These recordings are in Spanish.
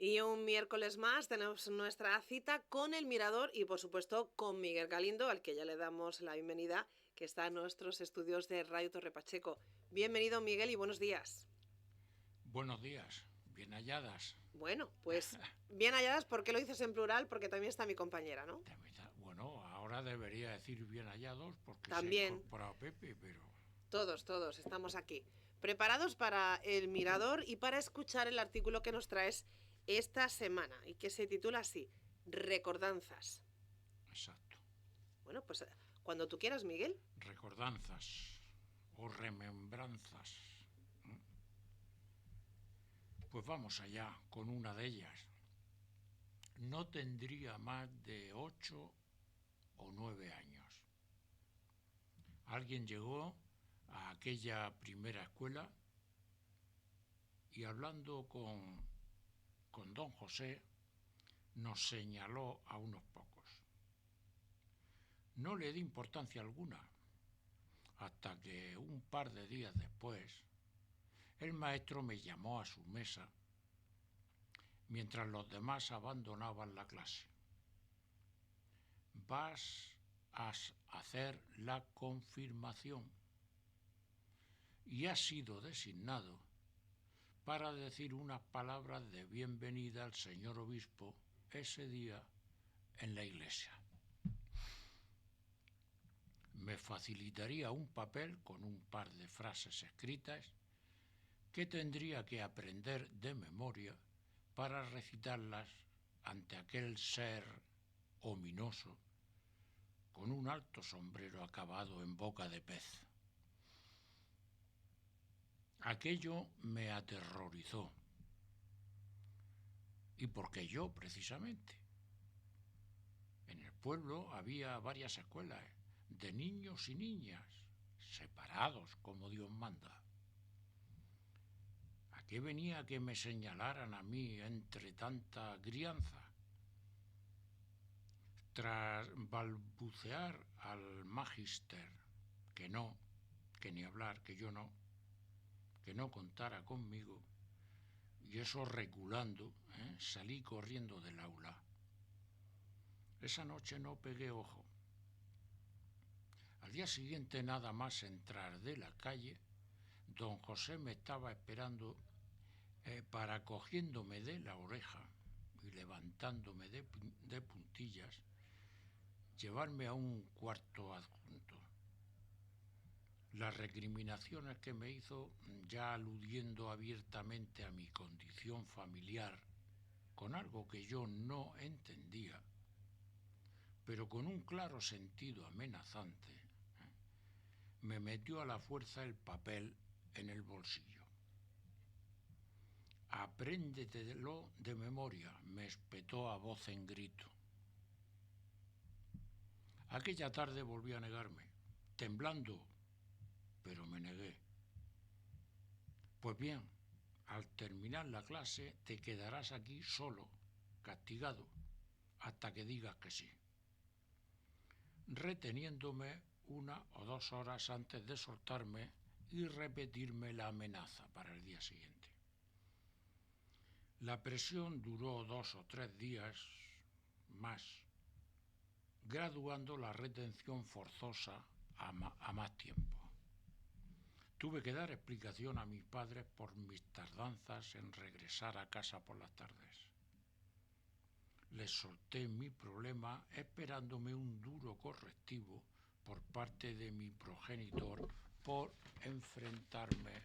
Y un miércoles más tenemos nuestra cita con el Mirador y por supuesto con Miguel Galindo, al que ya le damos la bienvenida, que está en nuestros estudios de Radio Torre Pacheco. Bienvenido, Miguel, y buenos días. Buenos días, bien halladas. Bueno, pues bien halladas, ¿por qué lo dices en plural? Porque también está mi compañera, ¿no? Bueno, ahora debería decir bien hallados porque se ha También, incorporado Pepe, pero todos estamos aquí. Preparados para el Mirador y para escuchar el artículo que nos traes esta semana y que se titula así, Recordanzas. exacto. Bueno, pues cuando tú quieras, Miguel. Recordanzas o remembranzas. Pues vamos allá con una de ellas. No tendría más de 8 o 9 años. Alguien llegó a aquella primera escuela y hablando con don José nos señaló a unos pocos. No le di importancia alguna, hasta que un par de días después el maestro me llamó a su mesa mientras los demás abandonaban la clase. Vas a hacer la confirmación y has sido designado para decir unas palabras de bienvenida al señor obispo ese día en la iglesia. Me facilitaría un papel con un par de frases escritas que tendría que aprender de memoria para recitarlas ante aquel ser ominoso con un alto sombrero acabado en boca de pez. Aquello me aterrorizó. ¿Y por qué yo, precisamente? En el pueblo había varias escuelas de niños y niñas, separados como Dios manda. ¿A qué venía que me señalaran a mí entre tanta crianza? Tras balbucear al magister que no, que ni hablar, que no contara conmigo, y eso reculando, salí corriendo del aula. Esa noche no pegué ojo. Al día siguiente, nada más entrar de la calle, don José me estaba esperando para, cogiéndome de la oreja y levantándome de puntillas, llevarme a un cuarto adjunto. Las recriminaciones que me hizo, ya aludiendo abiertamente a mi condición familiar, con algo que yo no entendía, pero con un claro sentido amenazante, me metió a la fuerza el papel en el bolsillo. Apréndetelo de memoria, me espetó a voz en grito. Aquella tarde volví a negarme, temblando, pero me negué. Pues bien, al terminar la clase te quedarás aquí solo, castigado, hasta que digas que sí, reteniéndome 1 o 2 horas antes de soltarme y repetirme la amenaza para el día siguiente. La presión duró 2 o 3 días más, graduando la retención forzosa a más tiempo. Tuve que dar explicación a mis padres por mis tardanzas en regresar a casa por las tardes. Les solté mi problema esperándome un duro correctivo por parte de mi progenitor por enfrentarme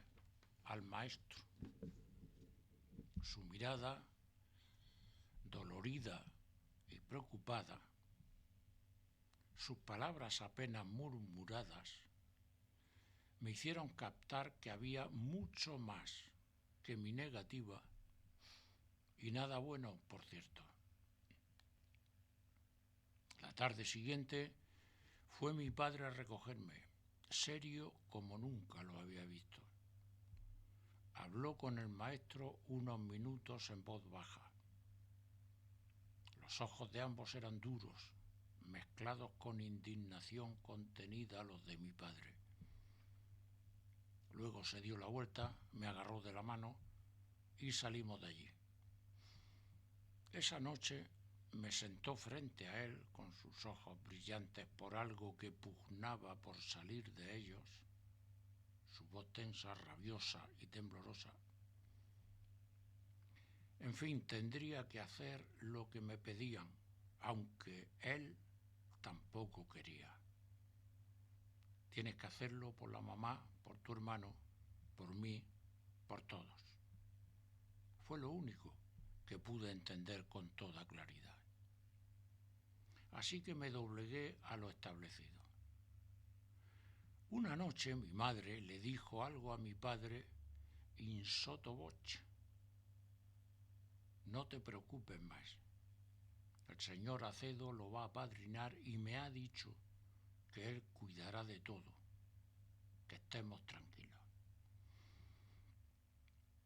al maestro. Su mirada, dolorida y preocupada, sus palabras apenas murmuradas, me hicieron captar que había mucho más que mi negativa y nada bueno, por cierto. La tarde siguiente fue mi padre a recogerme, serio como nunca lo había visto. Habló con el maestro unos minutos en voz baja. Los ojos de ambos eran duros, mezclados con indignación contenida a los de mi padre. Luego se dio la vuelta, me agarró de la mano y salimos de allí. Esa noche me sentó frente a él con sus ojos brillantes por algo que pugnaba por salir de ellos, su voz tensa, rabiosa y temblorosa. En fin, tendría que hacer lo que me pedían, aunque él tampoco quería. Tienes que hacerlo por la mamá, por tu hermano, por mí, por todos. Fue lo único que pude entender con toda claridad. Así que me doblegué a lo establecido. Una noche mi madre le dijo algo a mi padre in sotto voce. No te preocupes más. El señor Acedo lo va a apadrinar y me ha dicho que él cuidará de todo, que estemos tranquilos.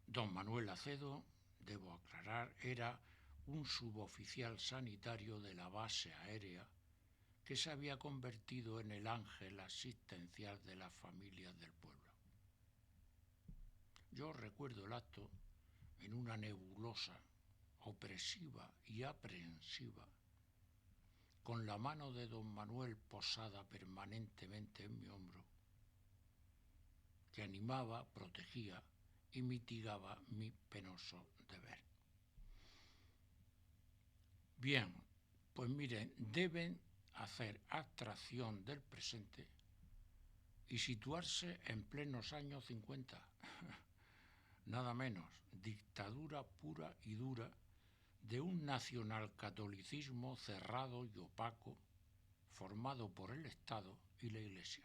Don Manuel Acedo, debo aclarar, era un suboficial sanitario de la base aérea que se había convertido en el ángel asistencial de las familias del pueblo. Yo recuerdo el acto en una nebulosa, opresiva y aprehensiva, con la mano de don Manuel posada permanentemente en mi hombro, que animaba, protegía y mitigaba mi penoso deber. Bien, pues miren, deben hacer abstracción del presente y situarse en plenos años 50. Nada menos, dictadura pura y dura de un nacionalcatolicismo cerrado y opaco formado por el Estado y la Iglesia.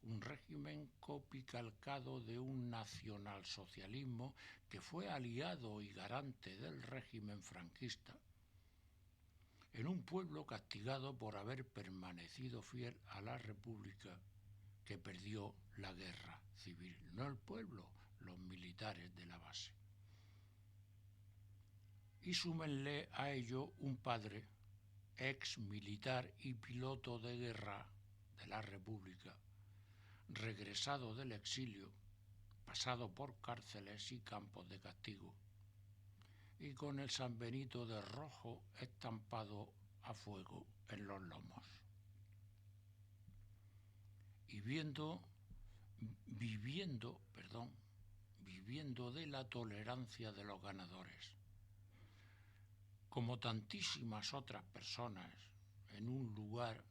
Un régimen copicalcado de un nacionalsocialismo que fue aliado y garante del régimen franquista, en un pueblo castigado por haber permanecido fiel a la República que perdió la guerra civil, no el pueblo, los militares de la base. Y súmenle a ello un padre, ex militar y piloto de guerra de la República, regresado del exilio, pasado por cárceles y campos de castigo, y con el San Benito de rojo estampado a fuego en los lomos. Y viviendo de la tolerancia de los ganadores, como tantísimas otras personas en un lugar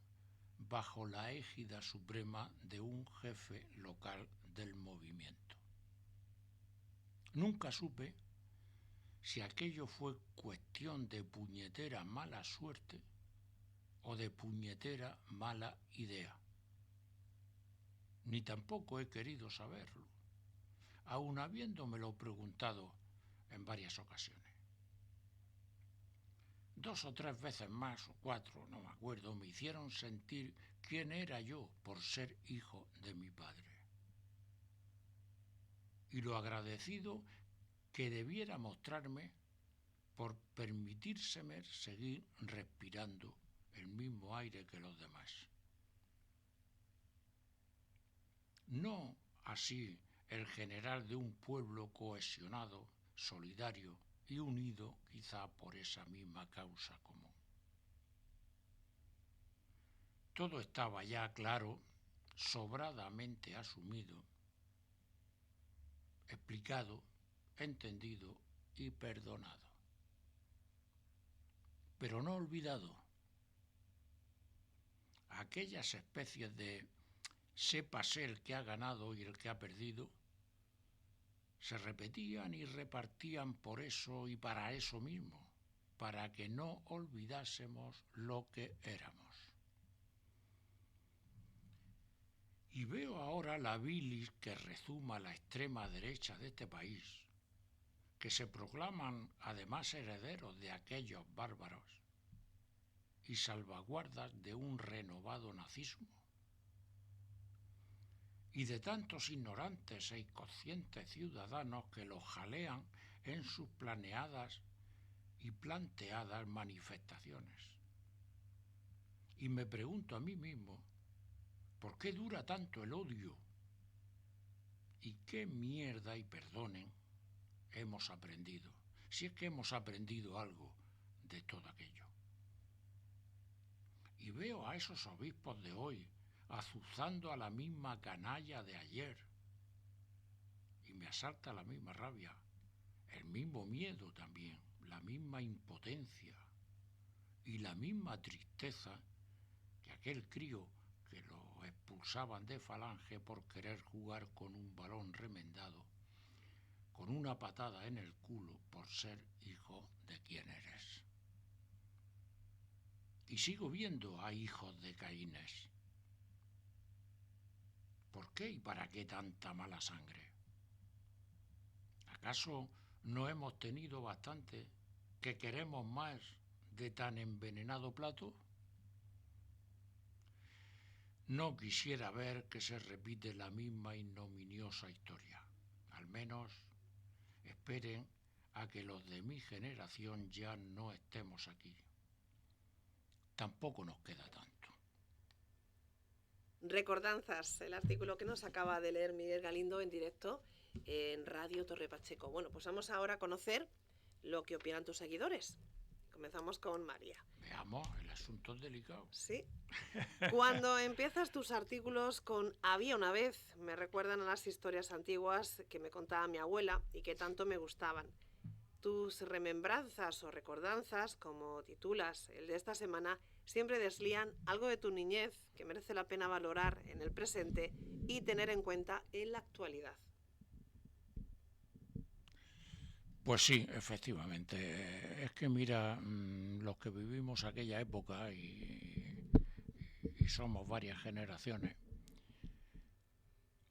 bajo la égida suprema de un jefe local del movimiento. Nunca supe si aquello fue cuestión de puñetera mala suerte o de puñetera mala idea. Ni tampoco he querido saberlo, aun habiéndomelo preguntado en varias ocasiones. 2 o 3 veces más, o 4, no me acuerdo, me hicieron sentir quién era yo por ser hijo de mi padre. Y lo agradecido que debiera mostrarme por permitírseme seguir respirando el mismo aire que los demás. No así el general de un pueblo cohesionado, solidario y unido quizá por esa misma causa común. Todo estaba ya claro, sobradamente asumido, explicado, entendido y perdonado. Pero no olvidado. Aquellas especies de sépase el que ha ganado y el que ha perdido, se repetían y repartían por eso y para eso mismo, para que no olvidásemos lo que éramos. Y veo ahora la bilis que rezuma la extrema derecha de este país, que se proclaman además herederos de aquellos bárbaros y salvaguardas de un renovado nazismo, y de tantos ignorantes e inconscientes ciudadanos que los jalean en sus planeadas y planteadas manifestaciones. Y me pregunto a mí mismo, ¿por qué dura tanto el odio? ¿Y qué mierda, y perdonen, hemos aprendido? si es que hemos aprendido algo de todo aquello. Y veo a esos obispos de hoy azuzando a la misma canalla de ayer. Y me asalta la misma rabia, el mismo miedo también, la misma impotencia y la misma tristeza que aquel crío que lo expulsaban de Falange por querer jugar con un balón remendado, con una patada en el culo por ser hijo de quién eres. Y sigo viendo a hijos de Caínes. ¿Por qué y para qué tanta mala sangre? ¿Acaso no hemos tenido bastante que queremos más de tan envenenado plato? No quisiera ver que se repite la misma ignominiosa historia. Al menos esperen a que los de mi generación ya no estemos aquí. Tampoco nos queda tanto. Recordanzas, el artículo que nos acaba de leer Miguel Galindo en directo en Radio Torre Pacheco. Bueno, pues vamos ahora a conocer lo que opinan tus seguidores. Comenzamos con María. Veamos, el asunto es delicado. Sí. Cuando empiezas tus artículos con había una vez, me recuerdan a las historias antiguas que me contaba mi abuela y que tanto me gustaban. Tus remembranzas o recordanzas, como titulas el de esta semana, siempre deslían algo de tu niñez que merece la pena valorar en el presente y tener en cuenta en la actualidad. Pues sí, efectivamente. Es que mira, los que vivimos aquella época y somos varias generaciones,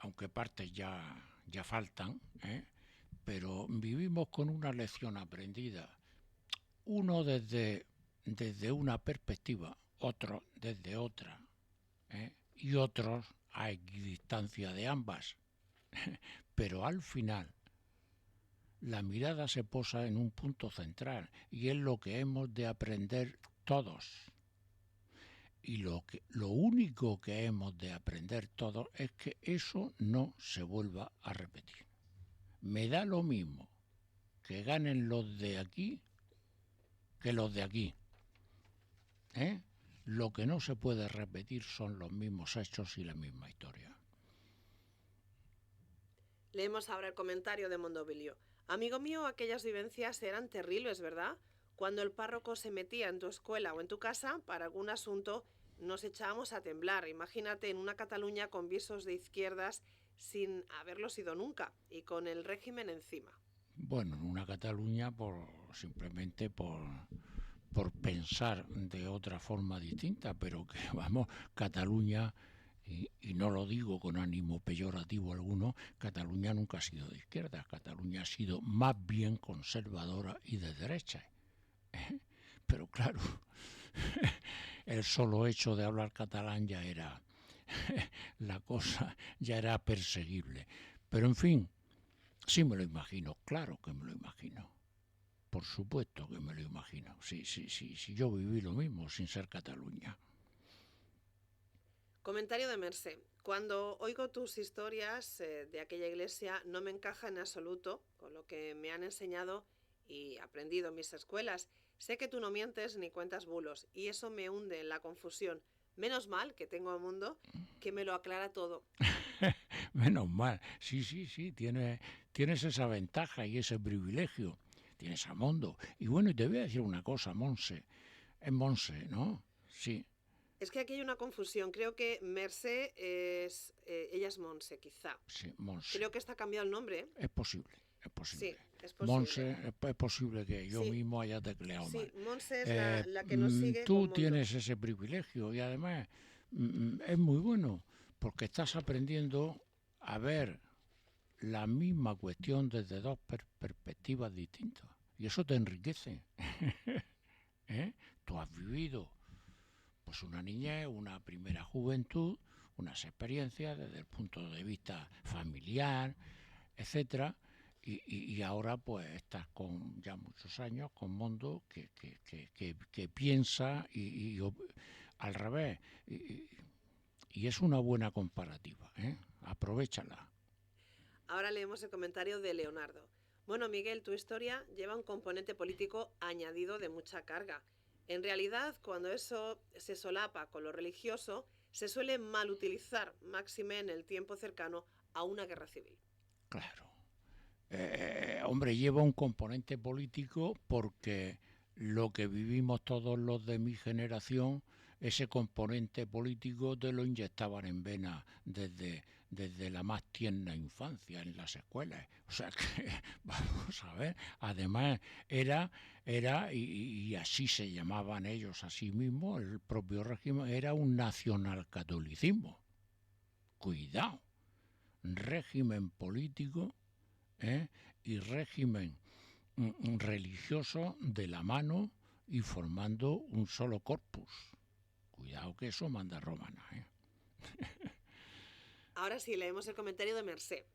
aunque partes ya faltan, pero vivimos con una lección aprendida. Uno desde una perspectiva, otro desde otra, y otros a equidistancia de ambas. Pero al final la mirada se posa en un punto central y es lo que hemos de aprender todos. Y lo único que hemos de aprender todos es que eso no se vuelva a repetir. Me da lo mismo que ganen los de aquí que los de aquí. Lo que no se puede repetir son los mismos hechos y la misma historia. Leemos ahora el comentario de Mondovilio. Amigo mío, aquellas vivencias eran terribles, ¿verdad? Cuando el párroco se metía en tu escuela o en tu casa para algún asunto, nos echábamos a temblar. Imagínate en una Cataluña con visos de izquierdas sin haberlo sido nunca y con el régimen encima. Bueno, en una Cataluña simplemente por pensar de otra forma distinta, pero que vamos, Cataluña, y no lo digo con ánimo peyorativo alguno, Cataluña nunca ha sido de izquierda, Cataluña ha sido más bien conservadora y de derecha. Pero claro, el solo hecho de hablar catalán ya era la cosa, ya era perseguible. Pero en fin, sí me lo imagino, claro que me lo imagino. Por supuesto que me lo imagino. Sí, yo viví lo mismo sin ser Cataluña. Comentario de Mercé. Cuando oigo tus historias de aquella iglesia no me encaja en absoluto con lo que me han enseñado y aprendido en mis escuelas. Sé que tú no mientes ni cuentas bulos y eso me hunde en la confusión. Menos mal que tengo a Mundo que me lo aclara todo. Menos mal. Sí, tienes esa ventaja y ese privilegio. Tienes a Mundo. Y bueno, te voy a decir una cosa, Monse. Es Monse, ¿no? Sí. Es que aquí hay una confusión. Creo que Mercé es... ella es Monse, quizá. Sí, Monse. Creo que está cambiado el nombre, ¿eh? Es posible. Sí, es posible. Monse, es posible que yo mismo haya tecleado mal. Sí, Monse es la que nos sigue. Tú tienes ese privilegio y además es muy bueno porque estás aprendiendo a ver la misma cuestión desde dos perspectivas distintas y eso te enriquece. Tú has vivido pues una niñez, una primera juventud, unas experiencias desde el punto de vista familiar, etcétera. Y ahora pues estás con ya muchos años con Mundo que piensa y al revés. Y es una buena comparativa, aprovéchala. Ahora leemos el comentario de Leonardo. Bueno, Miguel, tu historia lleva un componente político añadido de mucha carga. En realidad, cuando eso se solapa con lo religioso, se suele mal utilizar, máxime en el tiempo cercano a una guerra civil. Claro. Hombre, lleva un componente político porque lo que vivimos todos los de mi generación, ese componente político te lo inyectaban en vena desde la más tierna infancia en las escuelas. O sea que, vamos a ver, además y así se llamaban ellos a sí mismos, el propio régimen, era un nacionalcatolicismo. Cuidado, régimen político, ¿eh? y régimen religioso de la mano y formando un solo corpus. Cuidado que eso manda romana. Ahora sí, leemos el comentario de Mercé.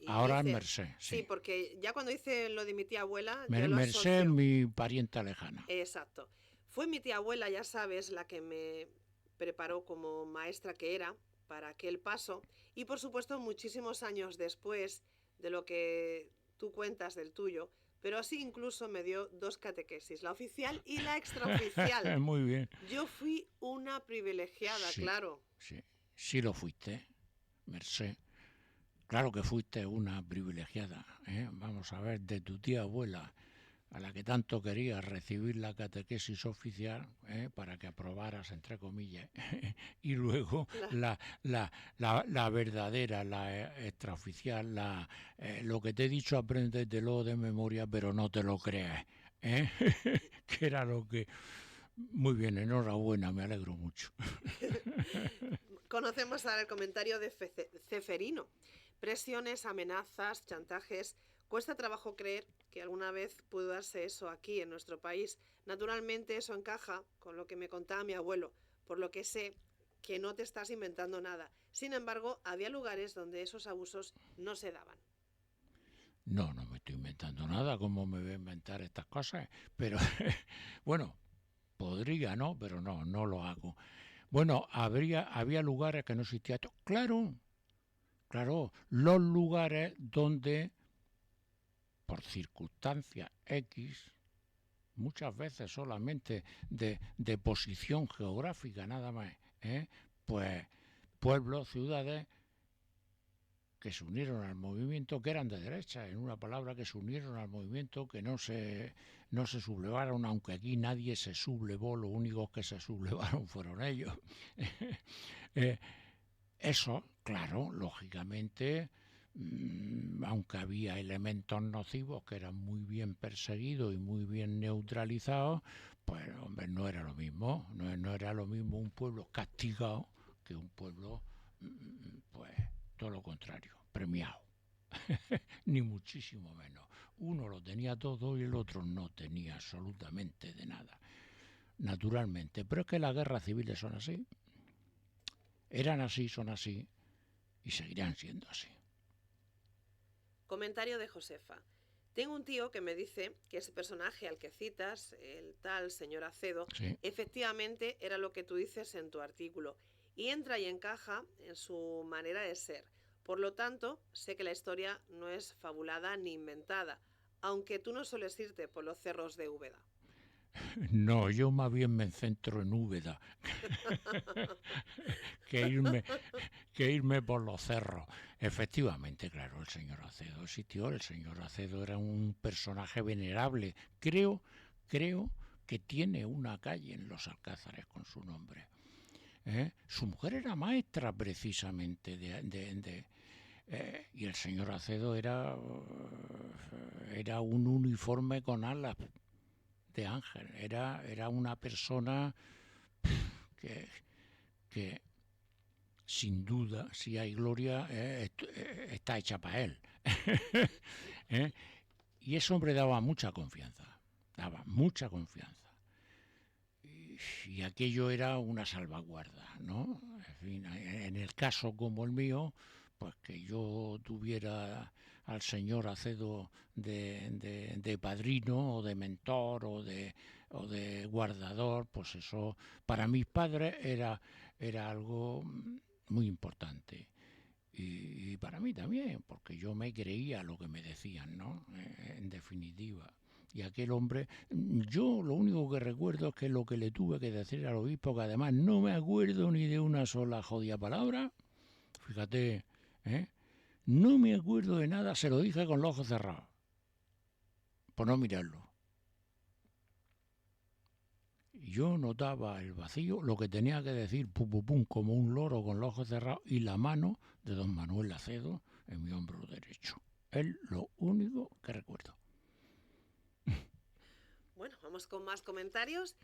Y Ahora dice, Mercé, sí, sí. porque ya cuando dice lo de mi tía abuela, yo lo Mercé es asocio. mi parienta lejana. Exacto. Fue mi tía abuela, ya sabes, la que me preparó como maestra que era para aquel paso. Y por supuesto, muchísimos años después de lo que tú cuentas del tuyo, pero así incluso me dio 2 catequesis, la oficial y la extraoficial. Muy bien. Yo fui una privilegiada, Sí, claro. sí. Sí lo fuiste, Mercé. Claro que fuiste una privilegiada. Vamos a ver, de tu tía abuela, a la que tanto querías recibir la catequesis oficial, para que aprobaras, entre comillas, y luego La- la verdadera, la extraoficial, lo que te he dicho, apréndetelo de memoria, pero no te lo creas, ¿eh? Que era lo que... Muy bien, enhorabuena, me alegro mucho. Conocemos ahora el comentario de Ceferino. Presiones, amenazas, chantajes. Cuesta trabajo creer que alguna vez pudo darse eso aquí en nuestro país. Naturalmente eso encaja con lo que me contaba mi abuelo, por lo que sé que no te estás inventando nada. Sin embargo, había lugares donde esos abusos no se daban. No, no me estoy inventando nada, ¿cómo me voy a inventar estas cosas? Pero, bueno, podría, ¿no? Pero no, no lo hago. Bueno, había lugares que no existía esto. Claro, claro, los lugares donde, por circunstancias X, muchas veces solamente de posición geográfica nada más, pues pueblos, ciudades que se unieron al movimiento, que eran de derecha, en una palabra, que se unieron al movimiento, que no se sublevaron, aunque aquí nadie se sublevó, los únicos que se sublevaron fueron ellos. eh, Eso, claro, lógicamente, aunque había elementos nocivos que eran muy bien perseguidos y muy bien neutralizados, pues hombre, no era lo mismo, no era lo mismo un pueblo castigado que un pueblo, pues todo lo contrario, premiado, ni muchísimo menos. Uno lo tenía todo y el otro no tenía absolutamente de nada, naturalmente. Pero es que las guerras civiles son así, eran así, son así y seguirán siendo así. Comentario de Josefa. Tengo un tío que me dice que ese personaje al que citas, el tal señor Acedo, Sí. efectivamente era lo que tú dices en tu artículo y entra y encaja en su manera de ser. Por lo tanto, sé que la historia no es fabulada ni inventada, aunque tú no sueles irte por los cerros de Úbeda. No, yo más bien me centro en Úbeda que irme, que irme por los cerros. Efectivamente, claro, el señor Acedo existió, el señor Acedo era un personaje venerable. Creo que tiene una calle en Los Alcázares con su nombre. Su mujer era maestra precisamente y el señor Acedo era un uniforme con alas de ángel, era una persona que, que sin duda, si hay gloria, está hecha para él. ¿Eh? Y ese hombre daba mucha confianza, daba mucha confianza. Y aquello era una salvaguarda, ¿no? En fin, en el caso como el mío, pues que yo tuviera al señor Acedo de padrino o de mentor o de guardador, pues eso para mis padres era algo muy importante. y para mí también, porque yo me creía lo que me decían, ¿no? En definitiva. Y aquel hombre, yo lo único que recuerdo es que lo que le tuve que decir al obispo, que además no me acuerdo ni de una sola jodida palabra, fíjate, no me acuerdo de nada, se lo dije con los ojos cerrados, por no mirarlo. Yo notaba el vacío, lo que tenía que decir, pum, pum, pum, como un loro con los ojos cerrados, y la mano de don Manuel Lacedo en mi hombro derecho. Es lo único que recuerdo. Bueno, vamos con más comentarios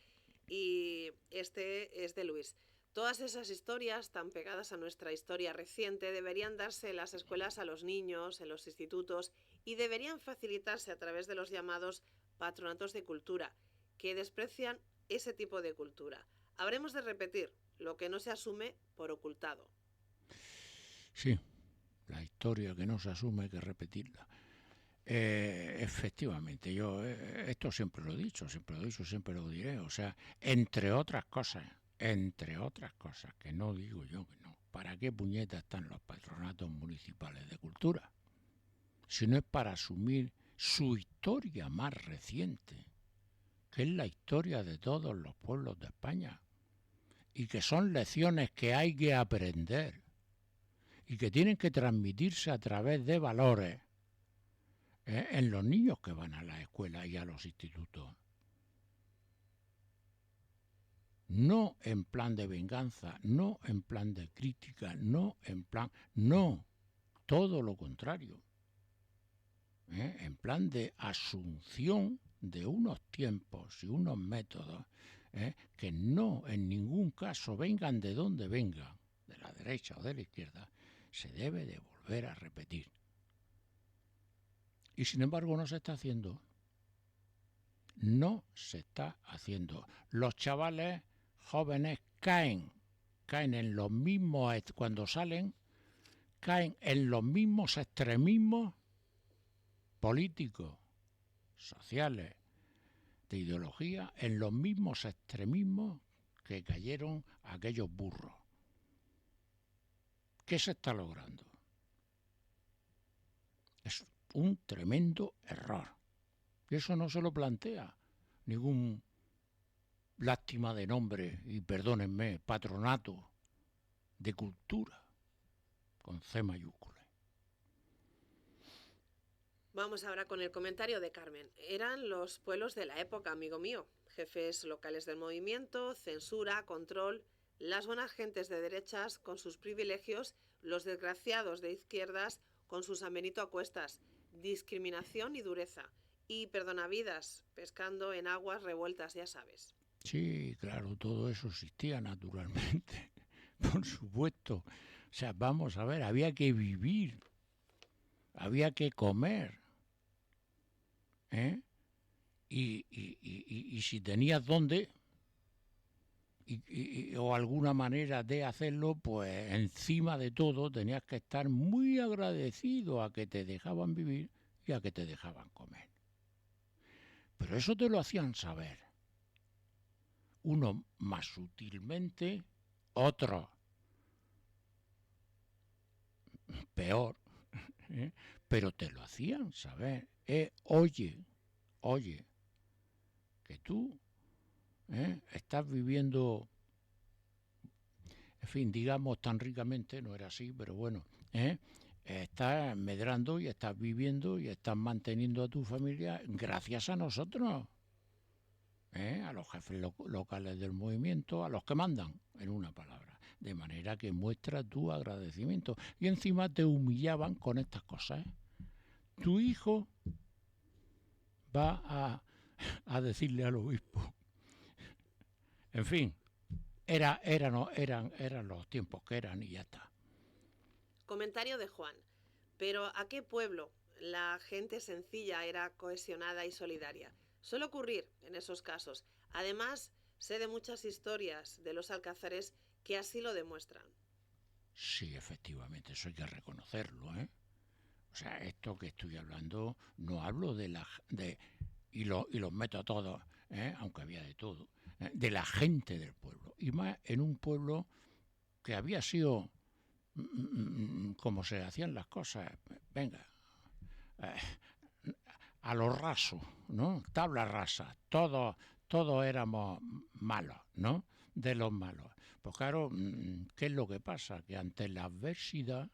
y este es de Luis. Todas esas historias tan pegadas a nuestra historia reciente deberían darse en las escuelas a los niños, en los institutos, y deberían facilitarse a través de los llamados patronatos de cultura, que desprecian ese tipo de cultura. Habremos de repetir lo que no se asume por ocultado. Sí, la historia que no se asume hay que repetirla. Efectivamente, yo esto siempre lo he dicho, siempre lo diré. O sea, entre otras cosas, que no digo yo que no. ¿Para qué puñetas están los patronatos municipales de cultura? Si no es para asumir su historia más reciente, que es la historia de todos los pueblos de España, y que son lecciones que hay que aprender y que tienen que transmitirse a través de valores en los niños que van a la escuela y a los institutos. No en plan de venganza, no en plan de crítica, no en plan... No, todo lo contrario. En plan de asunción de unos tiempos y unos métodos que no en ningún caso, vengan de donde vengan, de la derecha o de la izquierda, se debe de volver a repetir. Y sin embargo no se está haciendo. No se está haciendo. Los chavales jóvenes caen en los mismos, cuando salen, caen en los mismos extremismos políticos, sociales, de ideología, en los mismos extremismos que cayeron aquellos burros. ¿Qué se está logrando? Es un tremendo error. Y eso no se lo plantea ningún, lástima de nombre, y perdónenme, patronato de cultura, con C mayúscula. Vamos ahora con el comentario de Carmen. Eran los pueblos de la época, amigo mío. Jefes locales del movimiento, censura, control, las buenas gentes de derechas con sus privilegios, los desgraciados de izquierdas con sus amenito a cuestas, discriminación y dureza, y perdonavidas, pescando en aguas revueltas, ya sabes. Sí, claro, todo eso existía naturalmente, por supuesto. O sea, vamos a ver, había que vivir, había que comer, y si tenías dónde o alguna manera de hacerlo, pues encima de todo tenías que estar muy agradecido a que te dejaban vivir y a que te dejaban comer. Pero eso te lo hacían saber. Uno más sutilmente, otro peor, pero te lo hacían saber. Oye, que tú estás viviendo, en fin, digamos tan ricamente, no era así, pero bueno, estás medrando y estás viviendo y estás manteniendo a tu familia gracias a nosotros, a los jefes locales del movimiento, a los que mandan, en una palabra, de manera que muestra tu agradecimiento. Y encima te humillaban con estas cosas. Tu hijo va a decirle al obispo. En fin, eran los tiempos que eran y ya está. Comentario de Juan. Pero ¿a qué pueblo la gente sencilla era cohesionada y solidaria? Suele ocurrir en esos casos. Además, sé de muchas historias de los alcázares que así lo demuestran. Sí, efectivamente, eso hay que reconocerlo, O sea, esto que estoy hablando, no hablo y los meto a todos, aunque había de todo, de la gente del pueblo. Y más en un pueblo que había sido como se hacían las cosas. Venga, eh, a lo raso, ¿no? Tabla rasa, todos éramos malos, ¿no? De los malos. Pues claro, ¿qué es lo que pasa? Que ante la adversidad,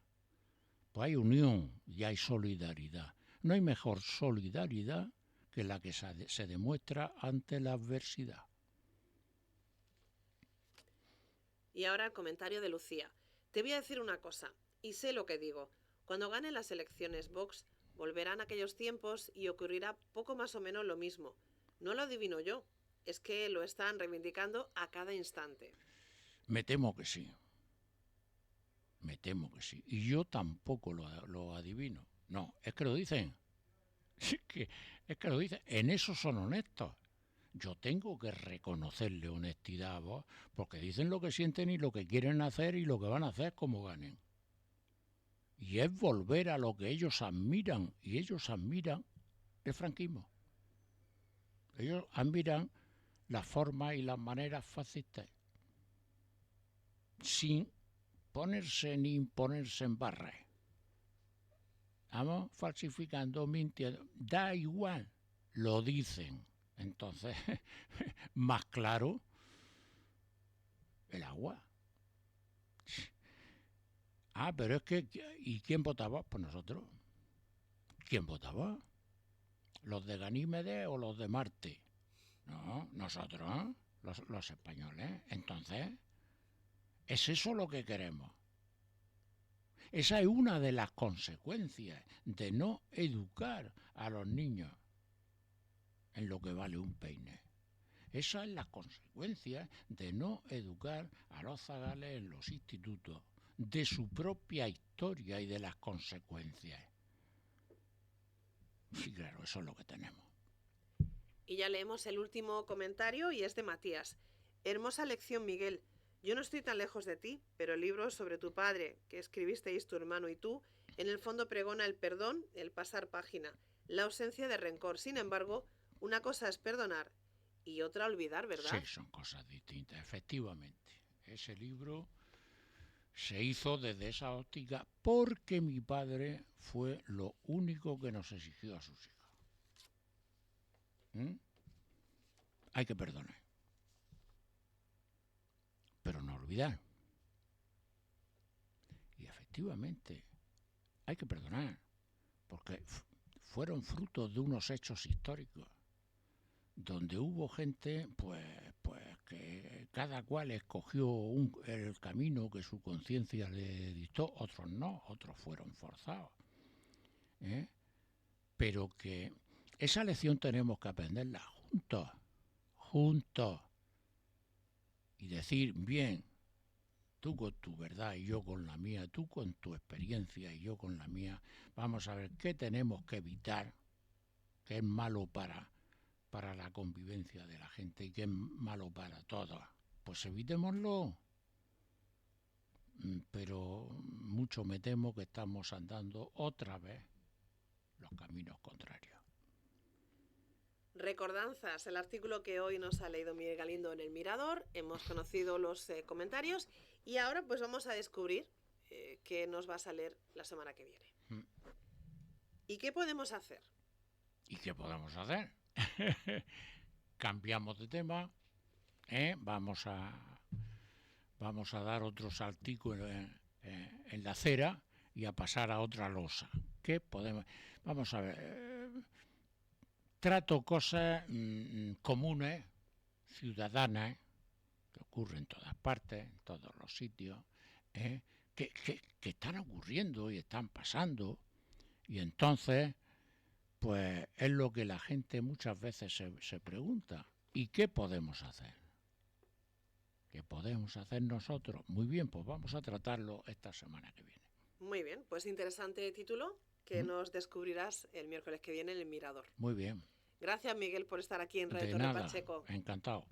pues hay unión y hay solidaridad. No hay mejor solidaridad que la que se demuestra ante la adversidad. Y ahora el comentario de Lucía. Te voy a decir una cosa, y sé lo que digo. Cuando ganen las elecciones Vox, volverán aquellos tiempos y ocurrirá poco más o menos lo mismo. No lo adivino yo, es que lo están reivindicando a cada instante. Me temo que sí. Me temo que sí. Y yo tampoco lo adivino. No, es que lo dicen. Es que lo dicen. En eso son honestos. Yo tengo que reconocerle honestidad a vos, porque dicen lo que sienten y lo que quieren hacer y lo que van a hacer como ganen. Y es volver a lo que ellos admiran, y ellos admiran el franquismo. Ellos admiran las formas y las maneras fascistas, sin ponerse ni imponerse en barras. Vamos falsificando, mintiendo, da igual, lo dicen. Entonces, más claro, el agua. Ah, pero es que, ¿y quién votaba? Pues nosotros. ¿Quién votaba? ¿Los de Ganímedes o los de Marte? No, nosotros, los españoles. Entonces, ¿es eso lo que queremos? Esa es una de las consecuencias de no educar a los niños en lo que vale un peine. Esa es la consecuencia de no educar a los zagales en los institutos, de su propia historia y de las consecuencias. Sí, claro, eso es lo que tenemos. Y ya leemos el último comentario y es de Matías. Hermosa lección, Miguel. Yo no estoy tan lejos de ti, pero el libro sobre tu padre, que escribisteis tu hermano y tú, en el fondo pregona el perdón, el pasar página, la ausencia de rencor. Sin embargo, una cosa es perdonar y otra olvidar, ¿verdad? Sí, son cosas distintas, efectivamente. Ese libro se hizo desde esa óptica porque mi padre fue lo único que nos exigió a sus hijos. Hay que perdonar, pero no olvidar. Y efectivamente, hay que perdonar, porque fueron frutos de unos hechos históricos, donde hubo gente, pues que cada cual escogió el camino que su conciencia le dictó, otros no, otros fueron forzados. Pero que esa lección tenemos que aprenderla juntos, y decir, bien, tú con tu verdad y yo con la mía, tú con tu experiencia y yo con la mía, vamos a ver qué tenemos que evitar, qué es malo para la convivencia de la gente y qué es malo para todos. Pues evitémoslo. Pero mucho me temo que estamos andando otra vez los caminos contrarios. Recordanzas, el artículo que hoy nos ha leído Miguel Galindo en El Mirador. Hemos conocido los comentarios y ahora pues vamos a descubrir qué nos va a salir la semana que viene. ¿Y qué podemos hacer? ¿Y qué podemos hacer? Cambiamos de tema, vamos a dar otro saltico en la acera y a pasar a otra losa. ¿Qué podemos? Vamos a ver. Trato cosas comunes, ciudadanas, que ocurren en todas partes, en todos los sitios, que están ocurriendo y están pasando. Y entonces, pues es lo que la gente muchas veces se pregunta. ¿Y qué podemos hacer? ¿Qué podemos hacer nosotros? Muy bien, pues vamos a tratarlo esta semana que viene. Muy bien, pues interesante título que nos descubrirás el miércoles que viene en El Mirador. Muy bien. Gracias, Miguel, por estar aquí en Radio De Torre nada, Pacheco. encantado.